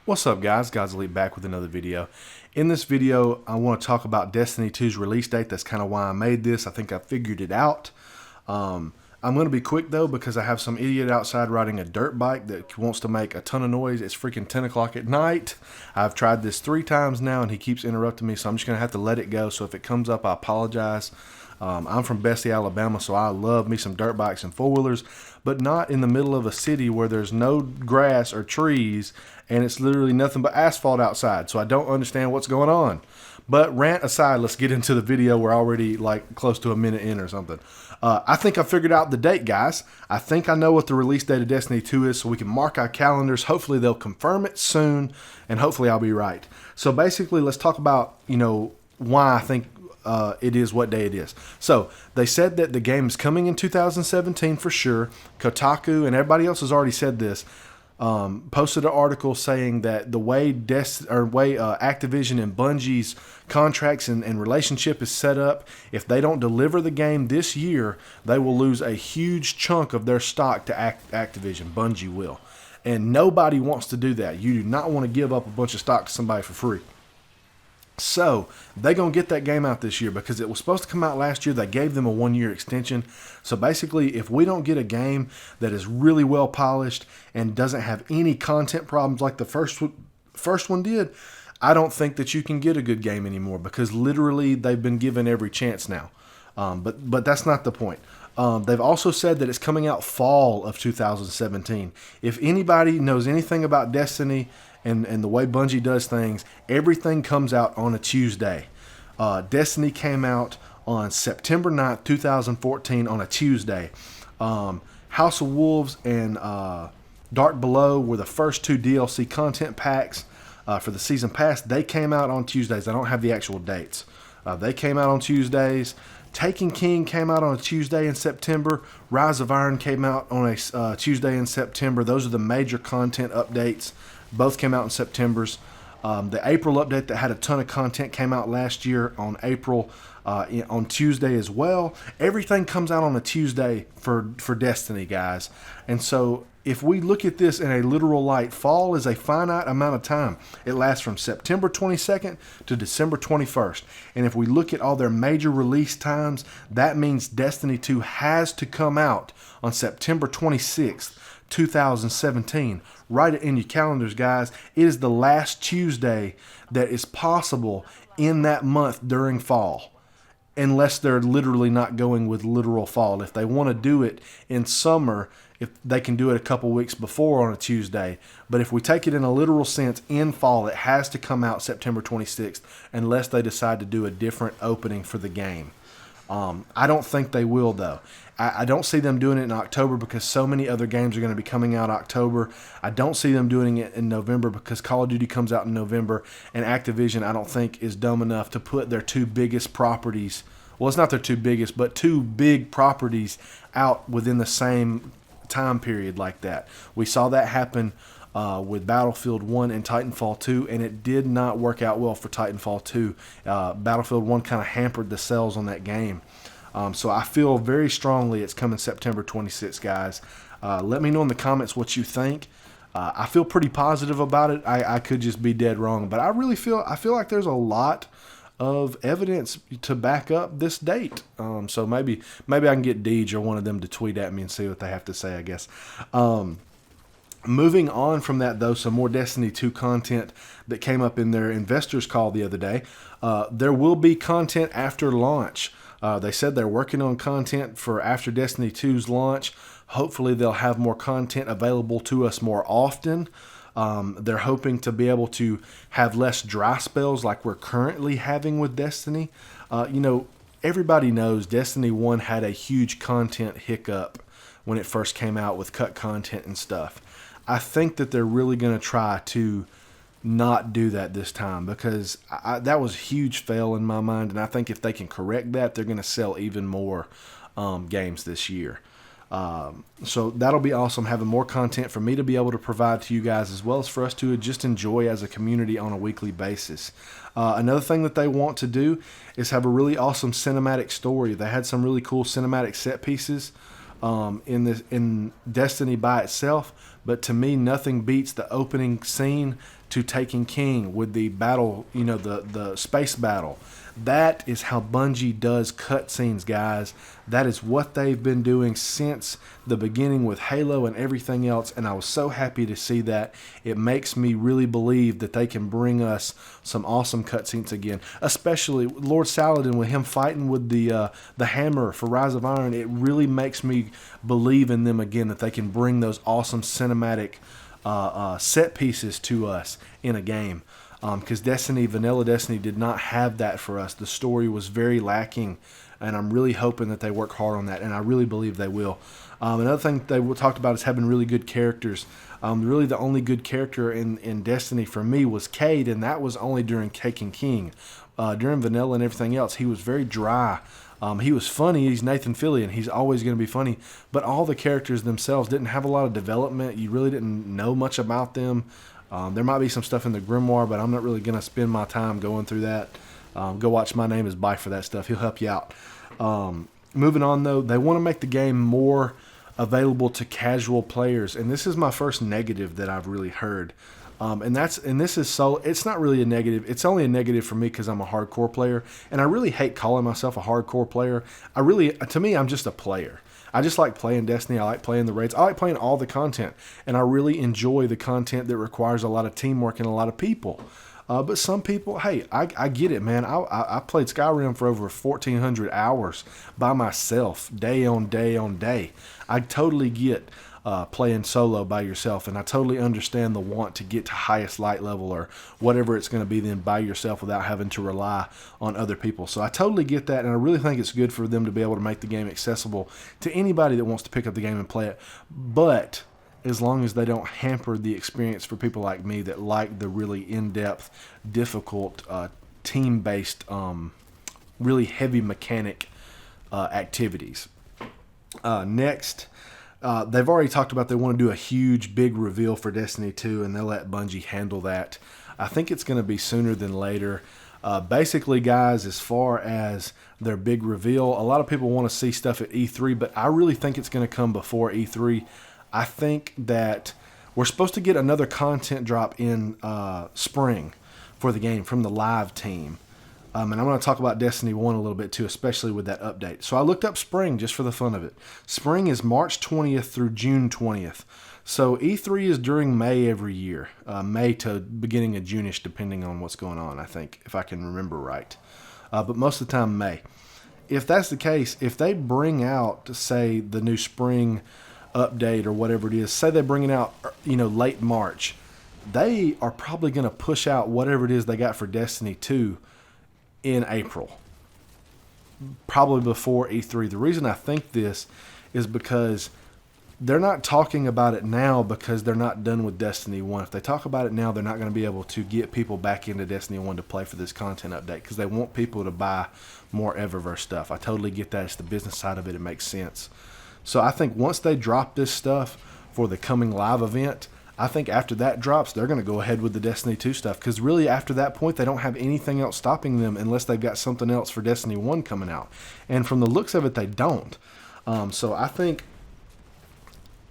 What's up guys, God's Elite back with another video. In this video, I want to talk about Destiny 2's release date. That's kind of why I made this. I think I figured it out. I'm going to be quick though because I have some idiot outside riding a dirt bike that wants to make a ton of noise. It's freaking 10 o'clock at night. I've tried this 3 times now and he keeps interrupting me, so I'm just going to have to let it go. So if it comes up, I apologize. I'm from Bessie, Alabama, so I love me some dirt bikes and four-wheelers, but not in the middle of a city where there's no grass or trees and it's literally nothing but asphalt outside. So I don't understand what's going on. But rant aside, let's get into the video. We're already like close to a minute in or something. I think I figured out the date, guys. I think I know what the release date of Destiny 2 is, so we can mark our calendars. Hopefully they'll confirm it soon, and hopefully I'll be right. So basically, let's talk about, why I think it is what day it is. So they said that the game is coming in 2017 for sure. Kotaku and everybody else has already said this. Posted an article saying that the way Activision and Bungie's contracts and relationship is set up, if they don't deliver the game this year, they will lose a huge chunk of their stock to Activision. Bungie will. And nobody wants to do that. You do not want to give up a bunch of stock to somebody for free. So they're going to get that game out this year because it was supposed to come out last year. They gave them a 1-year extension. So basically, if we don't get a game that is really well polished and doesn't have any content problems like the first one did, I don't think that you can get a good game anymore because literally they've been given every chance now. But that's not the point. They've also said that it's coming out fall of 2017. If anybody knows anything about Destiny and the way Bungie does things, everything comes out on a Tuesday. Destiny came out on September 9th, 2014 on a Tuesday. House of Wolves and Dark Below were the first 2 DLC content packs for the season pass. They came out on Tuesdays. I don't have the actual dates. They came out on Tuesdays. Taken King came out on a Tuesday in September. Rise of Iron came out on a Tuesday in September. Those are the major content updates. Both came out in September's. The April update that had a ton of content came out last year on April on Tuesday as well. Everything comes out on a Tuesday for Destiny, guys. And so if we look at this in a literal light, fall is a finite amount of time. It lasts from September 22nd to December 21st. And if we look at all their major release times, that means Destiny 2 has to come out on September 26th, 2017. Write it in your calendars, guys. It is the last Tuesday that is possible in that month during fall, unless they're literally not going with literal fall. If they want to do it in summer, if they can do it a couple weeks before on a Tuesday. But if we take it in a literal sense, in fall, it has to come out September 26th, unless they decide to do a different opening for the game. I don't think they will, though. I don't see them doing it in October because so many other games are going to be coming out October. I don't see them doing it in November because Call of Duty comes out in November, and Activision, I don't think, is dumb enough to put their 2 biggest properties, well, it's not their 2 biggest, but 2 big properties out within the same time period like that. We saw that happen with Battlefield 1 and Titanfall 2, and it did not work out well for Titanfall 2. Battlefield 1 kind of hampered the sales on that game. So I feel very strongly it's coming September 26th, guys. Let me know in the comments what you think. I feel pretty positive about it. I could just be dead wrong, but I feel like there's a lot of evidence to back up this date. So maybe I can get Deej or one of them to tweet at me and see what they have to say, I guess. Moving on from that, though, some more Destiny 2 content that came up in their investors call the other day. There will be content after launch. They said they're working on content for after Destiny 2's launch. Hopefully they'll have more content available to us more often. They're hoping to be able to have less dry spells like we're currently having with Destiny. Everybody knows Destiny 1 had a huge content hiccup when it first came out with cut content and stuff. I think that they're really going to try to not do that this time because that was a huge fail in my mind, and I think if they can correct that, they're going to sell even more games this year. So that'll be awesome, having more content for me to be able to provide to you guys, as well as for us to just enjoy as a community on a weekly basis. Another thing that they want to do is have a really awesome cinematic story. They had some really cool cinematic set pieces in Destiny by itself, but to me, nothing beats the opening scene to Taken King with the battle, the space battle. That is how Bungie does cutscenes, guys. That is what they've been doing since the beginning with Halo and everything else, and I was so happy to see that. It makes me really believe that they can bring us some awesome cutscenes again, especially Lord Saladin with him fighting with the hammer for Rise of Iron. It really makes me believe in them again, that they can bring those awesome cinematic set pieces to us in a game. Because Vanilla Destiny did not have that for us. The story was very lacking, and I'm really hoping that they work hard on that, and I really believe they will. Another thing they talked about is having really good characters. Really the only good character in Destiny for me was Cade, and that was only during Taken King. During Vanilla and everything else, he was very dry. He was funny. He's Nathan Fillion. He's always going to be funny. But all the characters themselves didn't have a lot of development. You really didn't know much about them. There might be some stuff in the Grimoire, but I'm not really going to spend my time going through that. Go watch My Name is Bike for that stuff. He'll help you out. Moving on, though, they want to make the game more available to casual players, and this is my first negative that I've really heard. It's not really a negative. It's only a negative for me because I'm a hardcore player, and I really hate calling myself a hardcore player. To me, I'm just a player. I just like playing Destiny. I like playing the raids. I like playing all the content, and I really enjoy the content that requires a lot of teamwork and a lot of people. But some people, hey, I get it, man. I played Skyrim for over 1,400 hours by myself, day on day on day. I totally get playing solo by yourself, and I totally understand the want to get to highest light level or whatever it's going to be then by yourself without having to rely on other people. So I totally get that, and I really think it's good for them to be able to make the game accessible to anybody that wants to pick up the game and play it. But as long as they don't hamper the experience for people like me that like the really in-depth, difficult, team-based, really heavy mechanic activities. Next, they've already talked about they want to do a huge, big reveal for Destiny 2, and they'll let Bungie handle that. I think it's going to be sooner than later. Basically, guys, as far as their big reveal, a lot of people want to see stuff at E3, but I really think it's going to come before E3. I think that we're supposed to get another content drop in spring for the game from the live team. And I'm going to talk about Destiny 1 a little bit too, especially with that update. So I looked up spring just for the fun of it. Spring is March 20th through June 20th. So E3 is during May every year. May to beginning of June-ish, depending on what's going on, I think, if I can remember right. But most of the time, May. If that's the case, if they bring out, say, the new spring update or whatever it is, say they bring it out, late March, they are probably going to push out whatever it is they got for Destiny 2 in April, probably before E3. The reason I think this is because they're not talking about it now because they're not done with Destiny 1. If they talk about it now, they're not going to be able to get people back into Destiny 1 to play for this content update because they want people to buy more Eververse stuff. I totally get that. It's the business side of it. It makes sense. So I think once they drop this stuff for the coming live event, I think after that drops, they're going to go ahead with the Destiny 2 stuff. Because really, after that point, they don't have anything else stopping them unless they've got something else for Destiny 1 coming out. And from the looks of it, they don't. So I think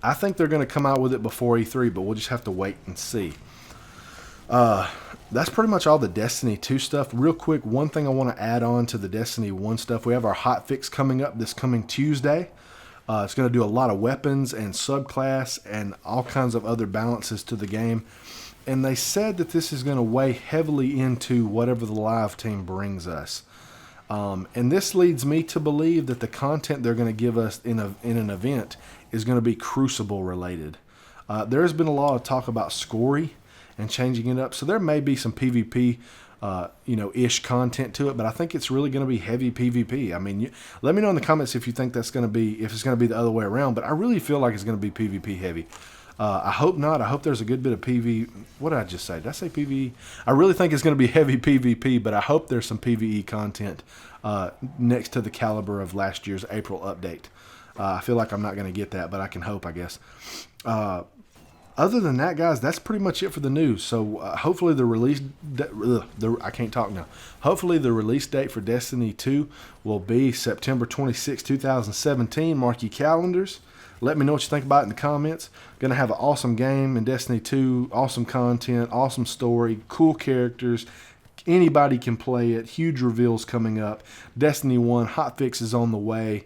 they're going to come out with it before E3, but we'll just have to wait and see. That's pretty much all the Destiny 2 stuff. Real quick, one thing I want to add on to the Destiny 1 stuff. We have our hotfix coming up this coming Tuesday. It's going to do a lot of weapons and subclass and all kinds of other balances to the game. And they said that this is going to weigh heavily into whatever the live team brings us. And this leads me to believe that the content they're going to give us in an event is going to be Crucible related. There has been a lot of talk about Scory and changing it up. So there may be some PvP ish content to it, but I think it's really going to be heavy PvP. I mean, let me know in the comments if you think if it's going to be the other way around, but I really feel like it's going to be PvP heavy. I hope not. I hope there's a good bit of PV. What did I just say? Did I say PvE? I really think it's going to be heavy PvP, but I hope there's some PvE content next to the caliber of last year's April update. I feel like I'm not going to get that, but I can hope, I guess. Other than that, guys, that's pretty much it for the news. So hopefully I can't talk now. Hopefully the release date for Destiny 2 will be September 26, 2017. Mark your calendars. Let me know what you think about it in the comments. Gonna have an awesome game in Destiny 2, awesome content, awesome story, cool characters. Anybody can play it. Huge reveals coming up. Destiny 1 hotfix is on the way.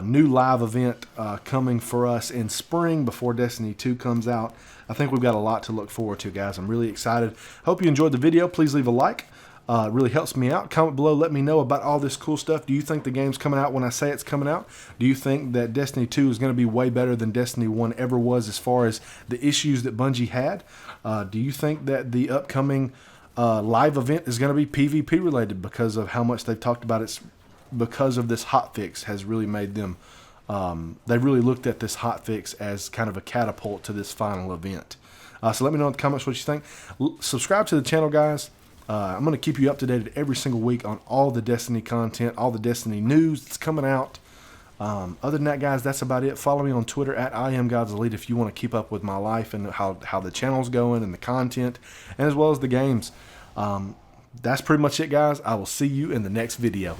New live event coming for us in spring before Destiny 2 comes out. I think we've got a lot to look forward to, guys. I'm really excited. Hope you enjoyed the video. Please leave a like. It really helps me out. Comment below. Let me know about all this cool stuff. Do you think the game's coming out when I say it's coming out? Do you think that Destiny 2 is going to be way better than Destiny 1 ever was as far as the issues that Bungie had? Do you think that the upcoming live event is going to be PvP related because of how much they've talked about it? Because of this hotfix has really made them, they really looked at this hotfix as kind of a catapult to this final event. So let me know in the comments what you think. Subscribe to the channel, guys. I'm going to keep you up to date every single week on all the Destiny content, all the Destiny news that's coming out. Other than that, guys, that's about it. Follow me on Twitter at IamGodsElite if you want to keep up with my life and how the channel's going and the content, and as well as the games. That's pretty much it, guys. I will see you in the next video.